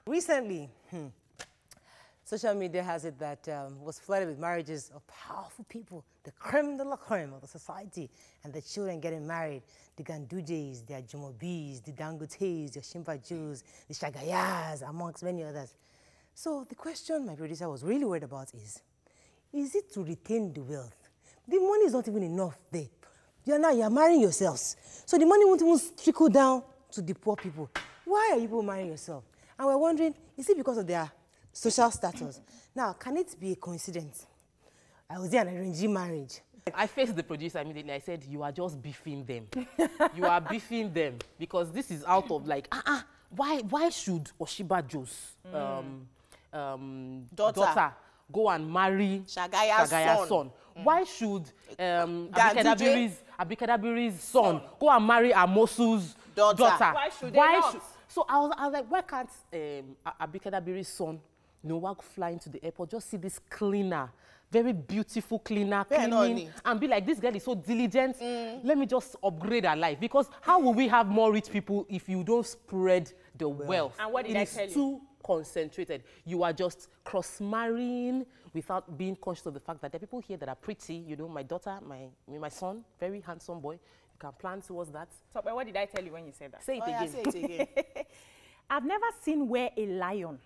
Recently, social media has it that was flooded with marriages of powerful people, the creme de la creme of the society, and the children getting married, the Gandujes, the Ajumobis, the Dangotes, the Shimpajus, the Shagayas, amongst many others. So the question my producer was really worried about is it to retain the wealth? The money is not even enough there. You're marrying yourselves. So the money won't even trickle down to the poor people. Why are you people marrying yourself? And we're wondering, is it because of their social status? Now, can it be a coincidence? I was in an arranged marriage. I faced the producer immediately. I said, you are just beefing them. You are beefing them. Because this is out of like, why should Oshiba Joe's daughter go and marry Shagaya's son? Why should Abikadabiri's son go and marry Amosu's daughter? Why should they not? So I was like, why can't Abikadabiri's son walk flying to the airport, just see this cleaner, very beautiful cleaner, cleaning, and be like, this girl is so diligent, let me just upgrade her life. Because how will we have more rich people if you don't spread the wealth? And what did I tell you? It is too concentrated. You are just cross-marrying without being conscious of the fact that there are people here that are pretty. You know, my daughter, my son, very handsome boy. You can plan towards that. So, but what did I tell you when you said that? Say it again. Yeah, say it again. I've never seen where a lion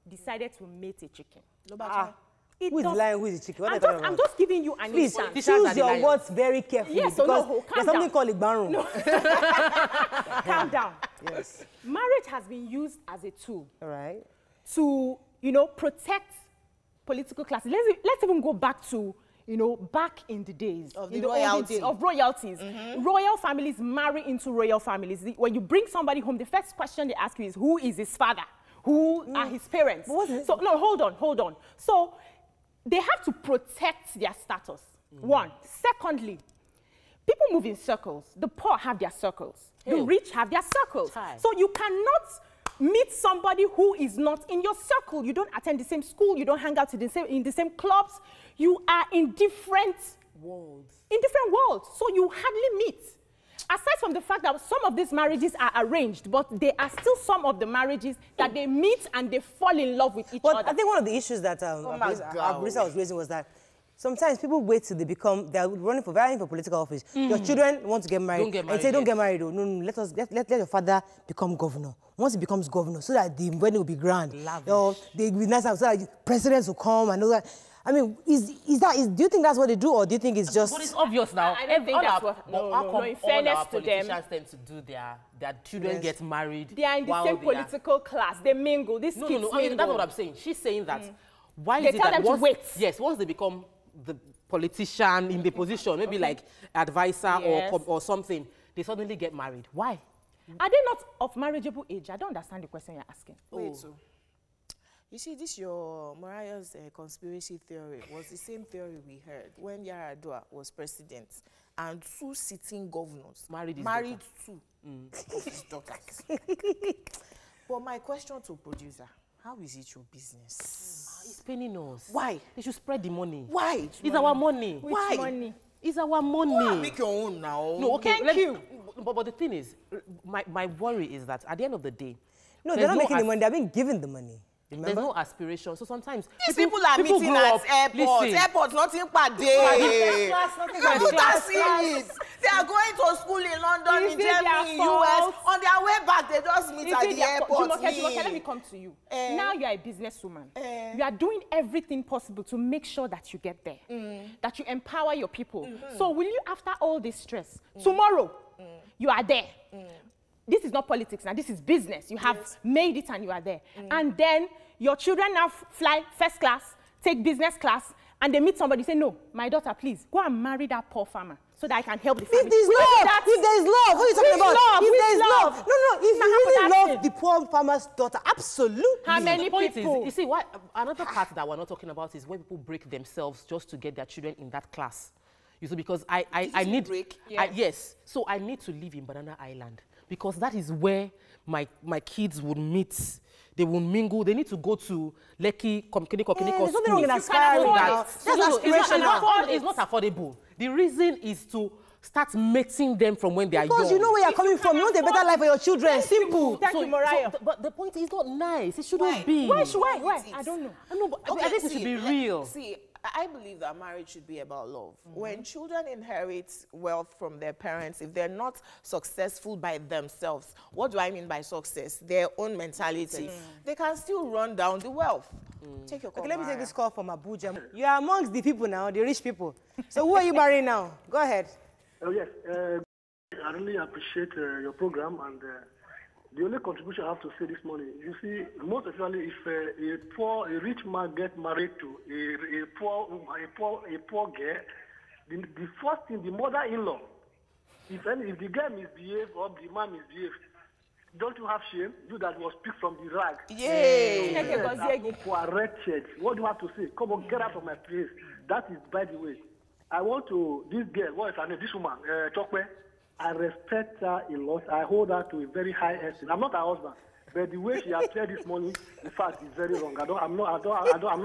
decided to mate a chicken. Who is the lion, who is the chicken? I'm just giving you an instance. Please, choose your words very carefully. Yes, because so there's something called a barroom. No. Calm down. Yes. Marriage has been used as a tool. All right. To, protect political classes. Let's even go back to, back in the days. Of the royalty. Days of royalties. Royal families marry into royal families. When you bring somebody home, the first question they ask you is, who is his father? Who are his parents? So, no, hold on. So, they have to protect their status. One. Secondly, people move in circles. The poor have their circles. The rich have their circles. So you cannot meet somebody who is not in your circle. You don't attend the same school. You don't hang out in the same clubs. You are in different worlds. So you hardly meet. Aside from the fact that some of these marriages are arranged, but they are still some of the marriages that they meet and they fall in love with each other. I think one of the issues that Abrisa was raising was that sometimes people wait till they're vying for political office. Your children want to get married. And say, don't get married. No, let your father become governor. Once he becomes governor, so that the wedding will be grand. They'll be nice, so that presidents will come and all that. I mean, do you think that's what they do, or do you think it's just... But it's obvious now. I don't think that's what... No, in fairness to them... politicians tend to do their children get married. They are in the same political class. They mingle. These kids mingle. I mean, that's what I'm saying. She's saying that... Why is it that once they become the politician in the position, maybe like advisor or something, they suddenly get married. Why? Are they not of marriageable age? I don't understand the question you're asking. Wait, so... You see, this your Mariah's conspiracy theory was the same theory we heard when Yaradua was president, and two sitting governors married two of his daughters. But my question to producer, how is it your business? It's paying us. Why? They should spread the money. Why? It's our money. Why? Money? It's our money. Well, make your own now. No, okay. Thank you. But the thing is, my worry is that at the end of the day... No, they're not making the money. They're being given the money. Remember? There's no aspiration. So sometimes these people are meeting at airports. Airports, nothing per day. Look at it. They are going to school in London, in Germany, US. On their way back, they just meet at the airport. Jumoke, let me come to you. Now you are a businesswoman. You are doing everything possible to make sure that you get there, that you empower your people. So will you, after all this stress, tomorrow, you are there. This is not politics now, this is business. You have made it and you are there. And then your children now fly first class, take business class, and they meet somebody, say, no, my daughter, please, go and marry that poor farmer so that I can help the family. If there's love, what are you talking about? If there's love. No, if you really love the poor farmer's daughter, absolutely. How many people? You see, another part that we're not talking about is when people break themselves just to get their children in that class. You see, because I need... break? Yes. So I need to live in Banana Island. Because that is where my kids would meet. They will mingle. They need to go to Lekki Community school. There's nothing wrong in aspiring. It's not affordable. The reason is to start mating them from when they are young. Because you know where you're coming from. You want a better life for your children. Simple. Thank you, Mariah. But the point is not nice. It shouldn't be. Why? I don't know. I know, but I think it should be real. See, I believe that marriage should be about love. When children inherit wealth from their parents, if they're not successful by themselves, what do I mean by success? Their own mentality. They can still run down the wealth. Take your call. Okay, let me take this call from Abuja. You are amongst the people now, the rich people. So who are you marrying now? Go ahead. Oh, yes. I really appreciate your program, and the only contribution I have to say this morning, you see, most especially if a rich man gets married to a poor girl, the first thing, the mother-in-law, if the girl misbehaves or the man misbehaves, don't you have shame? You that was picked from the rag. Yay! Wretched. What do you have to say? Come on, get out of my place. That is, by the way, I want to, this girl, what is her name? This woman, Chokwe, I respect her a lot. I hold her to a very high estimate. I'm not her husband, but the way she appeared this morning, in fact, is very wrong. I'm not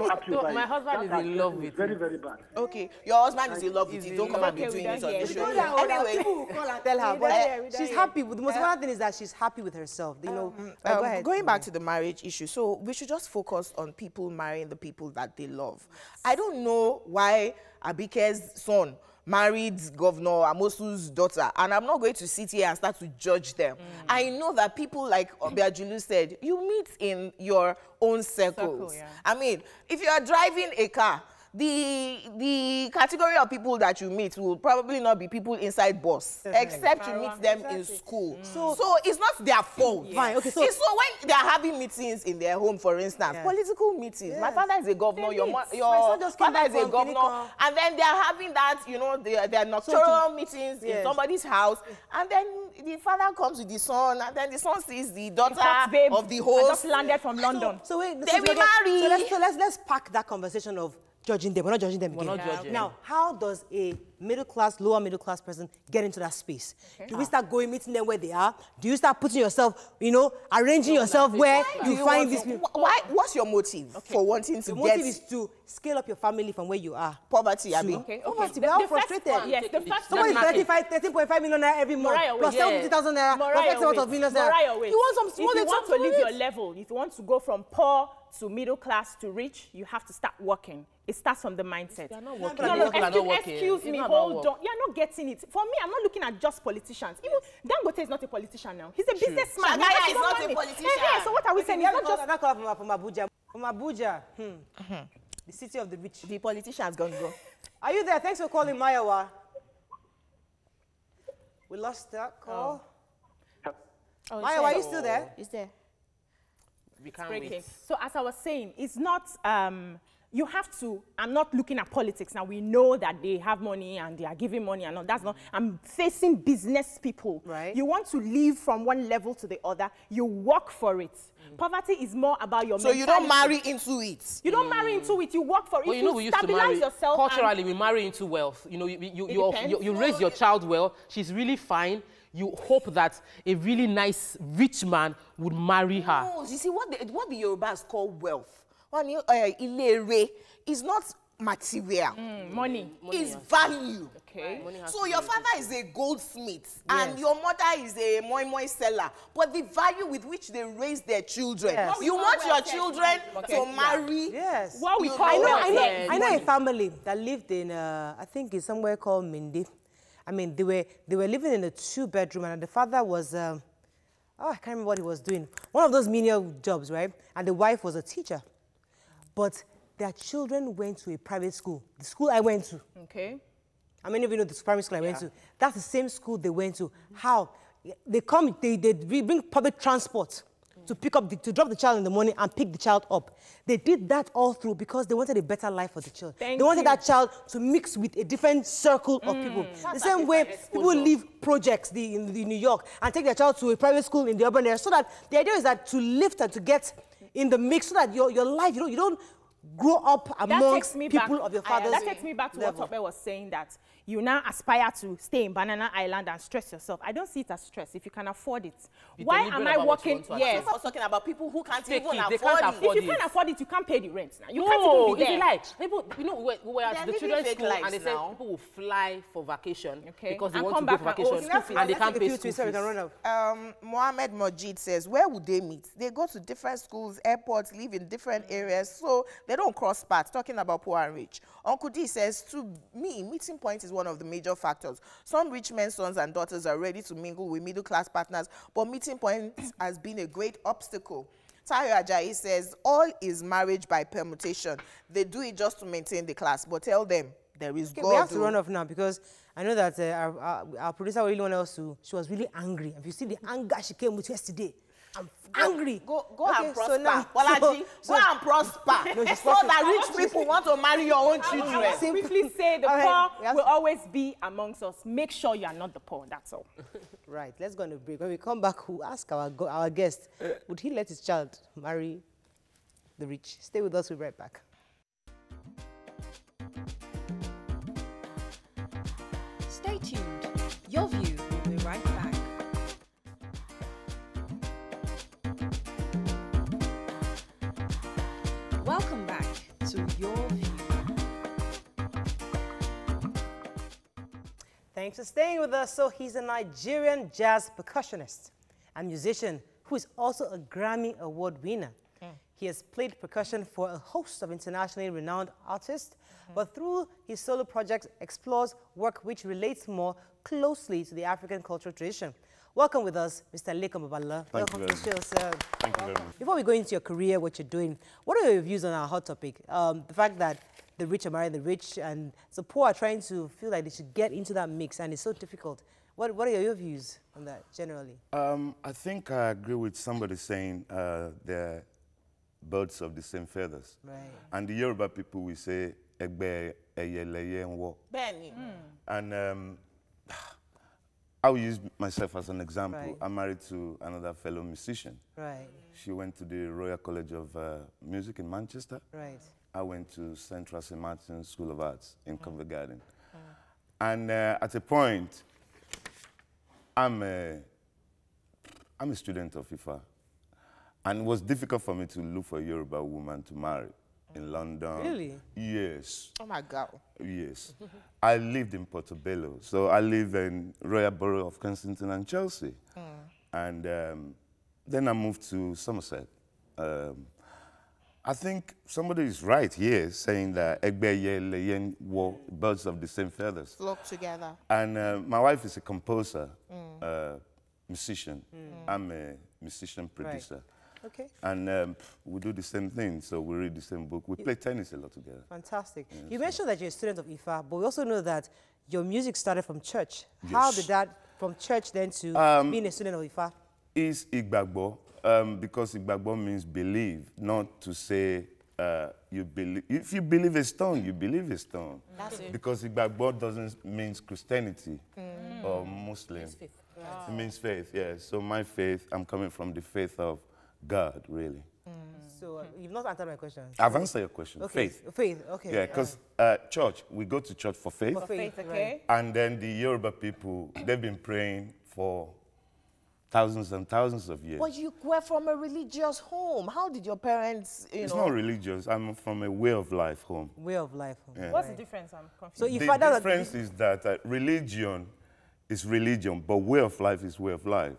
happy about it. My husband is in love with you. Very, very bad. Okay, your husband is in love with you. Don't come and be doing this on the show. Anyway, people will call and tell her, but she's happy. The most important thing is that she's happy with herself. You know. Go ahead. Going back to the marriage issue, so we should just focus on people marrying the people that they love. I don't know why Abike's son married Governor Amosu's daughter, and I'm not going to sit here and start to judge them. I know that people, like Obiajulu said, you meet in your own circles. I mean, if you are driving a car, the category of people that you meet will probably not be people inside bus, except you meet them in school. So it's not their fault. Fine, okay, so when they are having meetings in their home, for instance, political meetings. My father is a governor, your father is a governor, and then they are having that, you know, their nocturnal meetings in somebody's house, and then the father comes with the son, and then the son sees the daughter of the host. I just landed from London. So wait, they will marry. So let's pack that conversation of judging them. We're not judging them again. We're not judging. Now, how does a lower middle class person get into that space? Do we start going, meeting them where they are? Do you start putting yourself, you know, arranging yourself where you find these people? What's your motive for wanting to get? The motive is to scale up your family from where you are. Poverty, I mean. Poverty, we are frustrated. Yes, the first Somebody is 13.5 million naira every month, plus 70,000 naira, plus X amount of millions naira. You want some small, if you want to leave your level, if you want to go from poor to middle class to rich, you have to start working. It starts from the mindset. You're not working. Excuse me, hold on. You're not getting it. For me, I'm not looking at just politicians. Even Dangote is not a politician now. He's a businessman. Shagaya is not a politician. So what are we saying? It's not just... That call from Abuja. From Abuja, the city of the rich. The politicians gonna go. Are you there? Thanks for calling, Mayawa. We lost that call. Mayawa, are you still there? Is there? We can't wait. So as I was saying, it's not, you have to, I'm not looking at politics. Now we know that they have money and they are giving money and all, that's not, I'm facing business people. Right. You want to live from one level to the other, you work for it. Poverty is more about your mentality. So you don't marry into it. You don't marry into it, you work for it. Well, you know, we used to marry, culturally, we marry into wealth. You know, you raise your child well, she's really fine. You hope that a really nice, rich man would marry her. No, you see, what the Yorubas call wealth, ilere, is not material. Money. It's value. Okay. So your father is a goldsmith and your mother is a moi seller, but the value with which they raise their children, you want your children to marry. Yes. What we call I know a family that lived in, I think it's somewhere called Mindi. I mean, they were living in a 2-bedroom, and the father was, I can't remember what he was doing. One of those menial jobs, right? And the wife was a teacher. But their children went to a private school, the school I went to. Okay. How many of you know the primary school I went to? That's the same school they went to. How? They bring public transport to to drop the child in the morning and pick the child up. They did that all through because they wanted a better life for the child. They wanted that child to mix with a different circle of people. The same way people leave projects in New York and take their child to a private school in the urban area, so that the idea is that to lift and to get in the mix so that your life, you don't grow up amongst people of your father's That takes me back to what Tope was saying, that you now aspire to stay in Banana Island and stress yourself. I don't see it as stress if you can afford it. Why am I working? Yes. I was talking about people who can't even afford it. If you can't afford it, you can't pay the rent now. You can't even be there. Like, people, you know, we were at the children's school and they said people will fly for vacation because they want to go for vacation and they can't pay school fees. Mohammed Majid says, where would they meet? They go to different schools, airports, live in different areas, so they don't cross paths, talking about poor and rich. Uncle D says, to me, meeting point is one of the major factors. Some rich men's sons and daughters are ready to mingle with middle-class partners, but meeting point has been a great obstacle. Tayo Ajayi says, all is marriage by permutation. They do it just to maintain the class, but tell them there is God. We have to run off now because I know that our producer really wanted us to, she was really angry. If you see the anger she came with yesterday, I'm angry. Go and prosper. So now, Bolaji, go and prosper. No, so that rich people want to marry your own children. I will simply say the poor will always be amongst us. Make sure you are not the poor, that's all. Right, let's go on a break. When we come back, we'll ask our guest, would he let his child marry the rich? Stay with us, we'll be right back. Stay tuned. Your View will be right back. Welcome back to Your View. Thanks for staying with us. So he's a Nigerian jazz percussionist and musician who is also a Grammy Award winner. He has played percussion for a host of internationally renowned artists, but through his solo projects explores work which relates more closely to the African cultural tradition. Welcome with us, Mr. Lekan Babalola. Welcome to the show, sir. Thank you very much. Before we go into your career, what you're doing, what are your views on our hot topic? The fact that the rich are marrying the rich and the poor are trying to feel like they should get into that mix and it's so difficult. What are your views on that generally? I think I agree with somebody saying they're birds of the same feathers. Right. And the Yoruba people will say, Egbe eyeleye nwo. Benny. And I will use myself as an example. Right. I'm married to another fellow musician. Right. She went to the Royal College of Music in Manchester. Right. I went to Central St. Martin's School of Arts in Covent Garden. And at a point, I'm a student of IFA. And it was difficult for me to look for a Yoruba woman to marry in London. Really? Yes. Oh my God. Yes. I lived in Portobello, so I live in Royal Borough of Kensington and Chelsea. And then I moved to Somerset. I think somebody is right here saying that Egbe were birds of the same feathers. Flock together. And my wife is a composer, musician. I'm a musician producer. Right. Okay. And we do the same thing, so we read the same book. We play tennis a lot together. Fantastic. Yeah, you mentioned that you're a student of IFA, but we also know that your music started from church. Yes. How did that, from church then to being a student of IFA? Is Igbagbo, because Igbagbo means believe, not to say you believe. If you believe a stone, you believe a stone. That's it. Because Igbagbo doesn't mean Christianity or Muslim. It's faith. It means faith, yes. So my faith, I'm coming from the faith of God, really. So you've not answered my question. I've answered your question. Okay. Faith. Faith, okay. Yeah, because church, we go to church for faith. For faith, okay. And then the Yoruba people, they've been praying for thousands and thousands of years. But you were from a religious home. How did your parents, It's not religious. I'm from a way of life home. Way of life. Yeah. What's the difference? I'm confused. So The IFA, difference is that religion is religion, but way of life is way of life.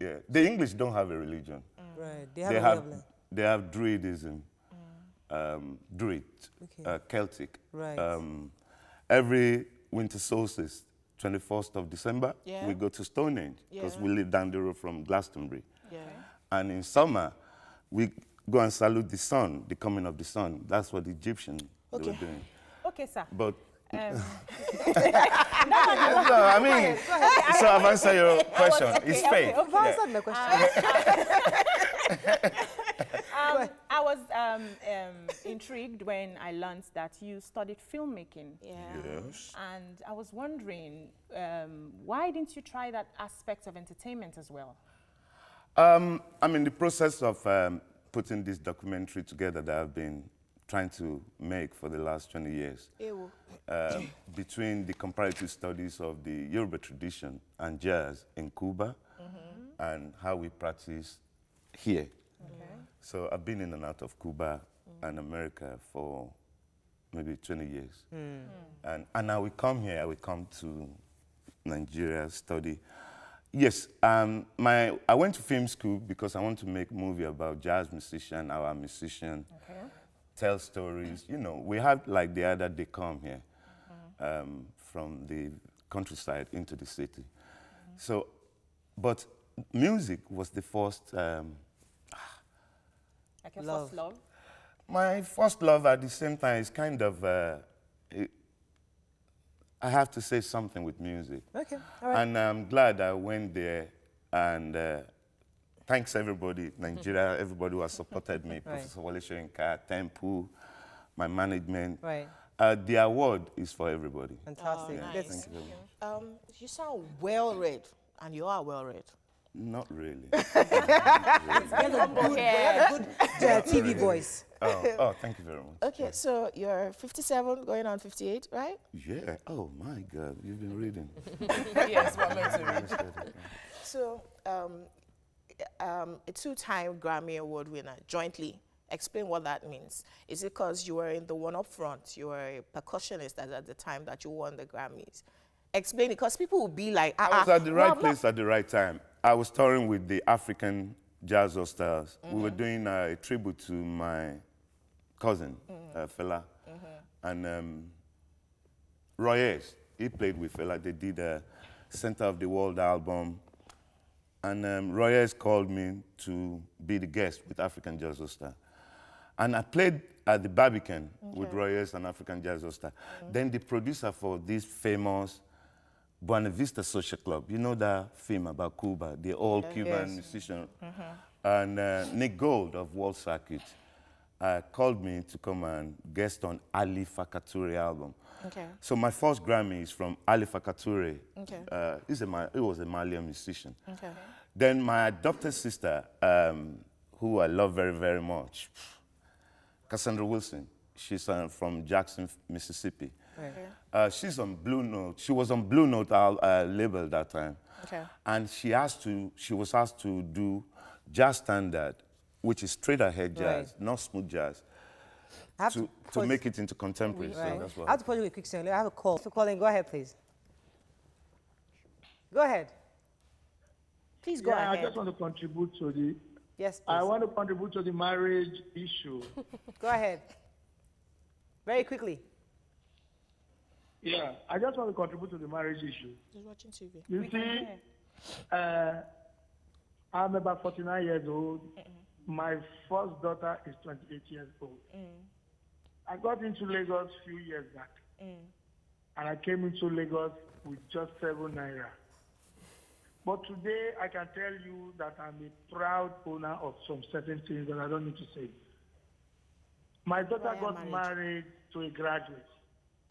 Yeah. The English don't have a religion. right, they have a way of life. They have Druidism, Druid, Okay. Celtic. Right. Every winter solstice, 21st of December, Yeah. we go to Stonehenge because Yeah. we live down the road from Glastonbury. Yeah. And in summer, we go and salute the sun, the coming of the sun. That's what the Egyptians they were doing. Okay, sir. But Um, no, I mean, so I've answered your question. It's faith. You've answered my question. I was intrigued when I learned that you studied filmmaking. Yeah. Yes. And I was wondering, why didn't you try that aspect of entertainment as well? I'm in the process of putting this documentary together that I've been trying to make for the last 20 years. Between the comparative studies of the Yoruba tradition and jazz in Cuba and how we practice here. So I've been in and out of Cuba and America for maybe 20 years. And I will come here, I will come to Nigeria, study. Yes, I went to film school because I want to make a movie about jazz musician, our musician, tell stories. You know, we have like the other, they come here from the countryside into the city. So, but music was the first... like your first love? My first love at the same time is kind of... I have to say something with music. Okay, all right. And I'm glad I went there, and thanks everybody, Nigeria, everybody who has supported me, Professor Wale Soyinka, Temple, my management. Right. The award is for everybody. Fantastic. Nice. Thank you very much. You sound well-read, and you are well-read. Not really. You have a good TV voice. Oh, thank you very much. Okay, so you're 57, going on 58, right? Yeah. Oh, my God. You've been reading. Yes, we're meant to read. So, a two-time Grammy Award winner, jointly. Explain what that means. Is it because you were in the one up front, you were a percussionist at the time that you won the Grammys? Explain it, because people will be like, I was at the right place at the right time. I was touring with the African Jazz All-Stars. We were doing a tribute to my cousin, Fela. And Roy Ayers, he played with Fela. They did a Center of the World album. And Roy Ayers called me to be the guest with African Jazz All-Star. And I played at the Barbican with Roy Ayers and African Jazz All-Star. Then the producer for this famous Buena Vista Social Club, you know that film about Cuba, the old Cuban musician, and Nick Gold of World Circuit called me to come and guest on Ali Fakatoure album. So my first Grammy is from Ali Fakatoure. He was a Malian musician. Then my adopted sister, who I love very, very much, Cassandra Wilson, she's from Jackson, Mississippi. She's on Blue Note. She was on Blue Note label that time. And she was asked to do jazz standard, which is straight ahead jazz, not smooth jazz, to make it into contemporary. So that's what I have to put you a quick second. I have a call. So calling, go ahead, please. Go ahead. Please go ahead. I just want to contribute to the... Yes, please. I want to contribute to the marriage issue. Go ahead. Very quickly. Yeah, I just want to contribute to the marriage issue. Just watching TV. You see, I'm about 49 years old. My first daughter is 28 years old. I got into Lagos a few years back. And I came into Lagos with just 7 naira. But today, I can tell you that I'm a proud owner of some certain things that I don't need to say. My daughter got married to a graduate.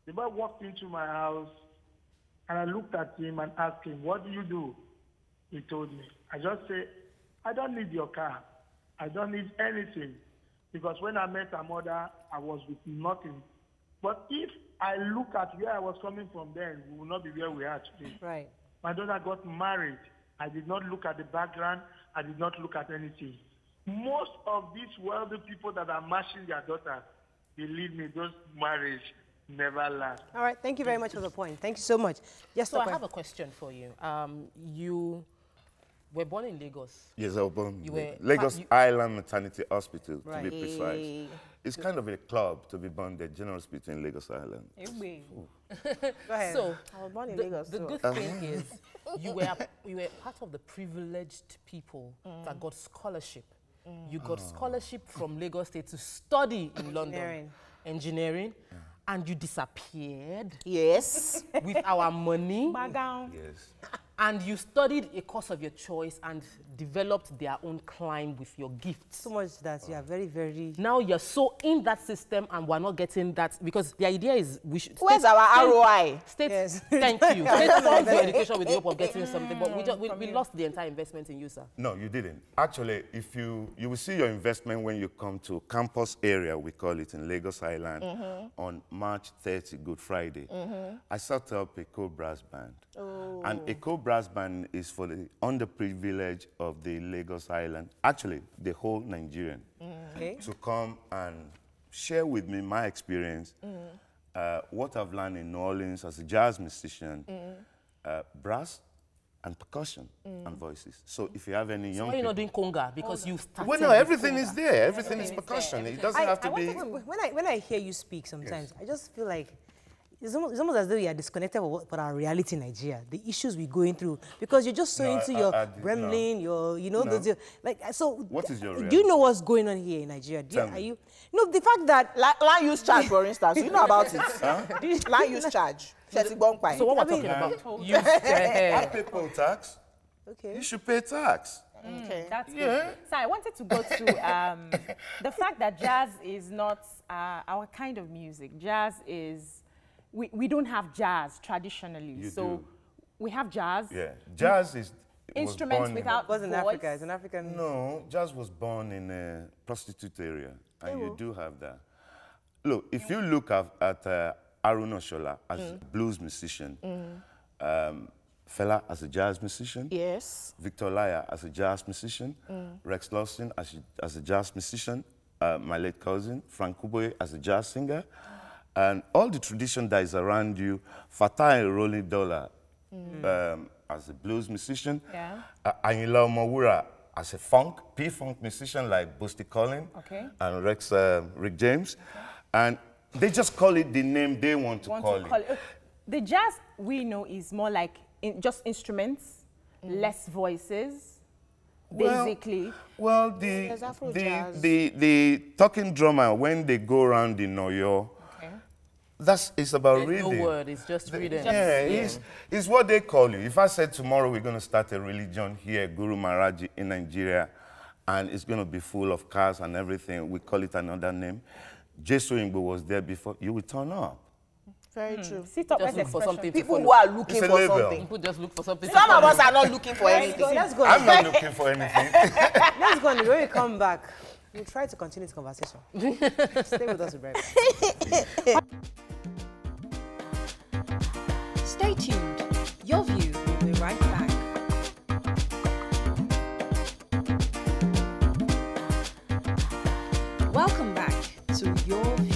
The boy walked into my house, and I looked at him and asked him, "What do you do?" He told me. I just said, "I don't need your car. I don't need anything." Because when I met her mother, I was with nothing. But if I look at where I was coming from then, we will not be where we are today. Right. My daughter got married. I did not look at the background. I did not look at anything. Most of these wealthy people that are marrying their daughters, believe me, those marriages never last. All right. Thank you very much for the point. Thank you so much. Yes, so I have a question for you. You were born in Lagos. Yes, I was born in Lagos Island Maternity Hospital, to be precise. It's kind of a club to be born there, General Hospital in Lagos Island. Go ahead. So, I was born in Lagos. The good thing is you were part of the privileged people that got scholarship. You got scholarship from Lagos State to study in London. Engineering. And you disappeared. Yes. With our money. Yes. and you studied a course of your choice and developed their own climb with your gifts. So much that you are very, very... Now you're so in that system and we're not getting that, because the idea is we should... Where's our ROI? Yes. Thank you. State funds your education with the hope of getting something, but we lost the entire investment in you, sir. No, you didn't. Actually, if you will see your investment when you come to campus area, we call it in Lagos Island, on March 30, Good Friday. I set up a co-brass band. And a co-brass band is for the underprivileged of the Lagos Island, actually the whole Nigerian, to come and share with me my experience, what I've learned in New Orleans as a jazz musician, brass and percussion and voices. So if you have any young people... Why are you not doing conga? Because you started... Well, no, everything is there. Everything is percussion. It doesn't have to be... When I hear you speak sometimes, I just feel like it's almost as though you are disconnected with our reality in Nigeria, the issues we're going through, because you're just so into your Gremlin, your, you know, like, so... What is your reality? Do you know what's going on here in Nigeria? The fact that... Land use charge, for instance, you know about it. Huh? Land use charge. So what we're talking about? Have people tax. Okay. You should pay tax. Okay. That's good. So I wanted to go to the fact that jazz is not our kind of music. Jazz is... We don't have jazz traditionally. We have jazz. Yeah, jazz is instruments without voice. In Africa, it's an African. No, jazz was born in a prostitute area, and you do have that. Look, if you look at Arun Oshola as a blues musician, Fela as a jazz musician, yes, Victor Laya as a jazz musician, Rex Lawson as a jazz musician, my late cousin Frank Kuboye as a jazz singer. And all the tradition that is around you, Fatai Rolling Dollar as a blues musician, Ayinla Omowura as a P-funk musician like Boosty Collin and Rick James. And they just call it the name they want to call it. The jazz we know is more like just instruments, less voices, basically. Well, the talking drummer, when they go around in Oyo, it's about reading. No word, it's just reading. It's what they call you. If I said tomorrow we're going to start a religion here, Guru Maharaji in Nigeria, and it's going to be full of cars and everything, we call it another name. Jesu Ingbo was there before, you will turn up. Very true. Sit up, just look for something. People who are looking for something. People just look for something. Some of us are not looking for anything. Let's go. I'm not looking for anything. Let's go, and when we come back, we'll try to continue this conversation. Stay with us, Rebecca. Stay tuned. Your View will be right back. Welcome back to Your View.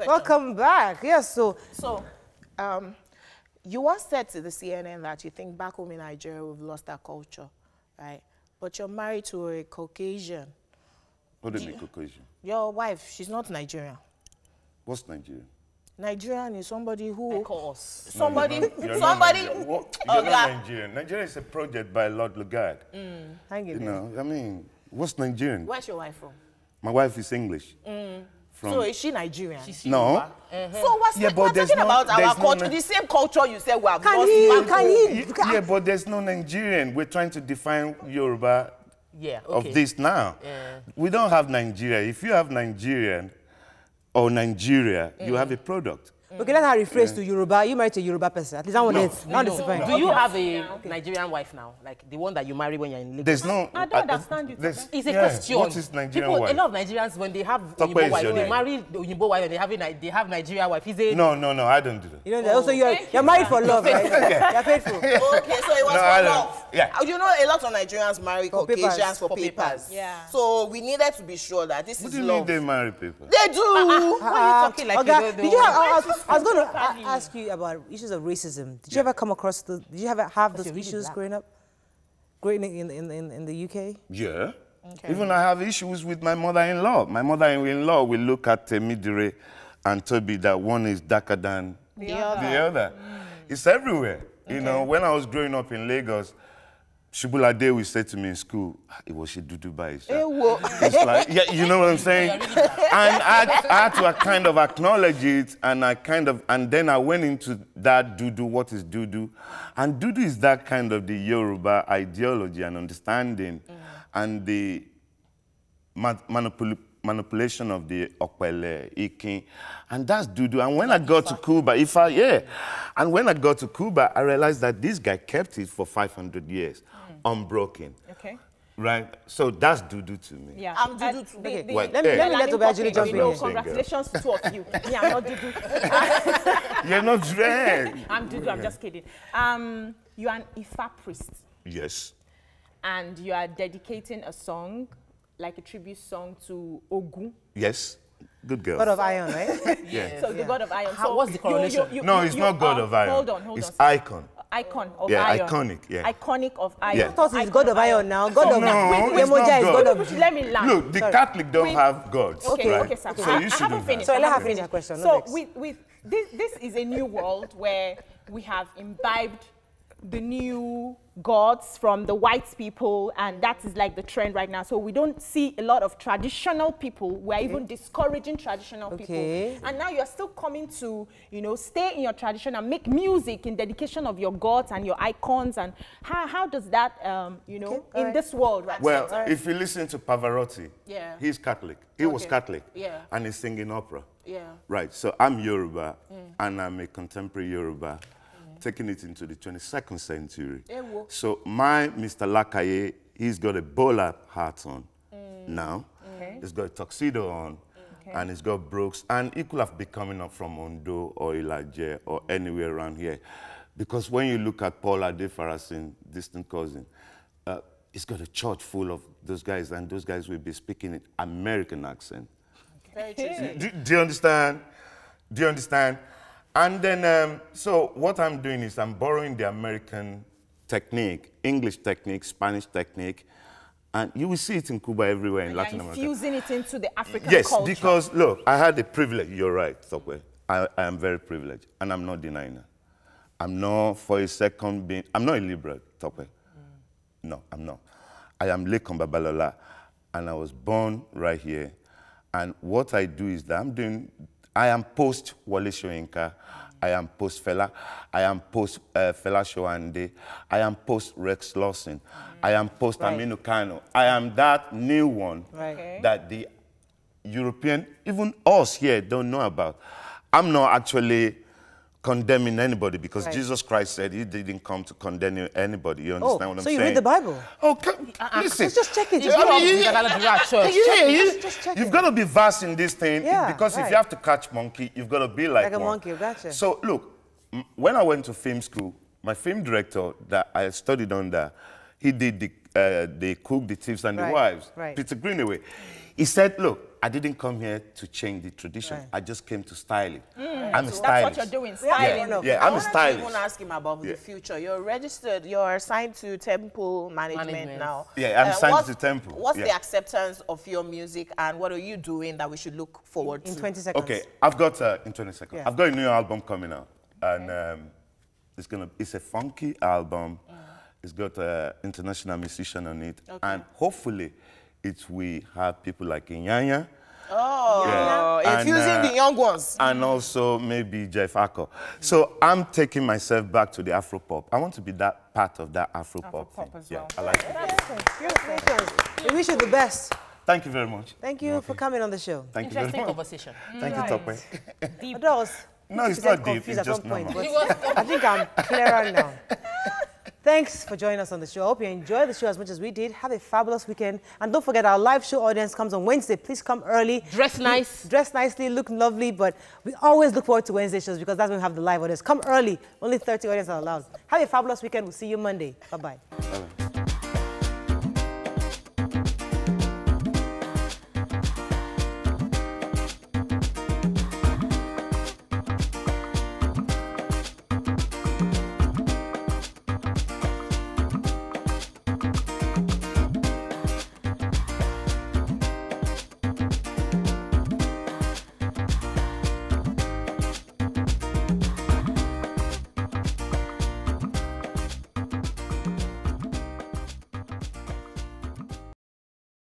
Welcome back. Yes, so you once said to the CNN that you think back home in Nigeria we've lost our culture, right? But you're married to a Caucasian. What do you mean Caucasian? Your wife, she's not Nigerian. What's Nigerian? Nigerian is somebody who... Somebody... You're not Nigerian. Nigeria is a project by Lord Lugard. You know, I mean, what's Nigerian? Where's your wife from? My wife is English. So is she Nigerian? No. So we're talking about our culture, the same culture you said we have lost. Yeah, but there's no Nigerian. We're trying to define Yoruba of this now. We don't have Nigeria. If you have Nigerian or Nigeria, you have a product. Okay, let's rephrase to Yoruba. You married to a Yoruba person. At least that one is not disappointing. Do you have a Nigerian wife now? Like the one that you marry when you're in Lagos? There's no... I don't understand you. It's a question. What is Nigerian wife? A lot of Nigerians, when they have Oyinbo wife, they marry the Oyinbo wife and they have Nigerian wife. No, I don't do that. You know, also you're married for love, right? You're faithful. Okay, so it was for love. Yeah. You know, a lot of Nigerians marry Caucasians for papers. Yeah. So we needed to be sure that this What is do you love. mean they marry people? They do. Why are you talking like Okay, you don't know? I was going to ask you about issues of racism. Did you ever come across did you ever have those issues growing up? Growing in the UK? Yeah. Okay. Even I have issues with my mother-in-law. My mother-in-law will look at Midire and Toby that one is darker than the other. It's everywhere. You know, when I was growing up in Lagos, Shibulade will say to me in school, it was she Dubai. It's like, yeah, you know what I'm saying? And I had to kind of acknowledge it, and and then I went into that Dudu, what is Dudu? And Dudu is that kind of the Yoruba ideology and understanding, and the manipulation of the Okwele, Ikin, and that's Dudu. And when I got to Cuba, and when I got to Cuba, I realized that this guy kept it for 500 years, unbroken. Okay. Right? So that's Dudu to me. Yeah. I'm Dudu too. Okay. Let me let Obi jump in here. Congratulations to two of you. Me, I'm not Dudu. You're not dread. I'm Dudu, I'm just kidding. You're an Ifa priest. Yes. And you are dedicating a song, like a tribute song to Ogun. Yes. Good girl. God of Iron, right? Yeah. So the God of Iron. So what's the correlation? No, it's not God of Iron. Hold on. It's Icon. Icon of Iron. Iconic, yeah. Iconic of Iron. I thought it's God of Iron now. God of Yemoja is God of... Let me land. Look, the Catholic don't have gods. Okay, right? okay, sir. So you shouldn't have. Finished. So let her finish her question. So with this is a new world where we have imbibed the new gods from the white people, and that is like the trend right now. So we don't see a lot of traditional people. We're even discouraging traditional people. And now you're still coming to, you know, stay in your tradition and make music in dedication of your gods and your icons. And how does that, you know, in this world right now? Well, if you listen to Pavarotti, he's Catholic. He was Catholic. And he's singing opera. Right. So I'm Yoruba, and I'm a contemporary Yoruba, taking it into the 22nd century. So my Mr. Lakaye, he's got a bowler hat on now. He's got a tuxedo on, and he's got brooks. And he could have been coming up from Ondo or Ilaje or anywhere around here. Because when you look at Paul Adefarasin, distant cousin, he's got a church full of those guys, and those guys will be speaking in American accent. Very true. Do you understand? Do you understand? And then, so what I'm doing is I'm borrowing the American technique, English technique, Spanish technique, and you will see it in Cuba everywhere in Latin America. Infusing it into the African culture. Yes, because, look, I had the privilege. You're right, Tokwe. I am very privileged, and I'm not denying it. I'm not, for a second, being... I'm not a liberal, Tokwe. No, I'm not. I am Lekan Babalola, and I was born right here. And what I do is that I am post Wale Soyinka, I am post Fela, I am post Fela Showande, I am post Rex Lawson, I am post Aminu Kano. I am that new one that the European, even us here, don't know about. I'm not actually condemning anybody because Jesus Christ said he didn't come to condemn anybody. You understand what I'm saying? So you read the Bible? Oh, listen. Let's just check it. You've got to be vast in this thing because if you have to catch monkey, you've got to be like a monkey, gotcha. So look, when I went to film school, my film director that I studied under, he did the Cook, the Thieves and the Wives, Peter Greenaway. He said, look, I didn't come here to change the tradition. Right. I just came to style it. Mm. I'm a So stylist. that's what you're doing, styling. Yeah, I'm a stylist. I want to ask him about the future. You're registered, you're assigned to Temple Management now. Yeah, I'm signed to Temple. What's the acceptance of your music, and what are you doing that we should look forward to? In 20 seconds. Okay, I've got, in 20 seconds, Yeah. I've got a new album coming out. And it's a funky album. It's got an international musician on it. Okay. And hopefully it will have people like Inyanya. Oh, yeah. Infusing the young ones. And also maybe Jeff Ako. So I'm taking myself back to the Afro-pop. I want to be that part of that Afro-pop thing. As well. Yeah, I like it. Beautiful. We wish you the best. Thank you very much. Thank you for coming on the show. Thank you very Interesting much. conversation. Thank you, Tope. Adults. No, it's not deep. Confused It's at just one point, normal. but I think I'm clearer now. Thanks for joining us on the show. I hope you enjoyed the show as much as we did. Have a fabulous weekend. And don't forget, our live show audience comes on Wednesday. Please come early. Dress nice. Dress nicely, look lovely. But we always look forward to Wednesday shows because that's when we have the live audience. Come early. Only 30 audience are allowed. Have a fabulous weekend. We'll see you Monday. Bye-bye.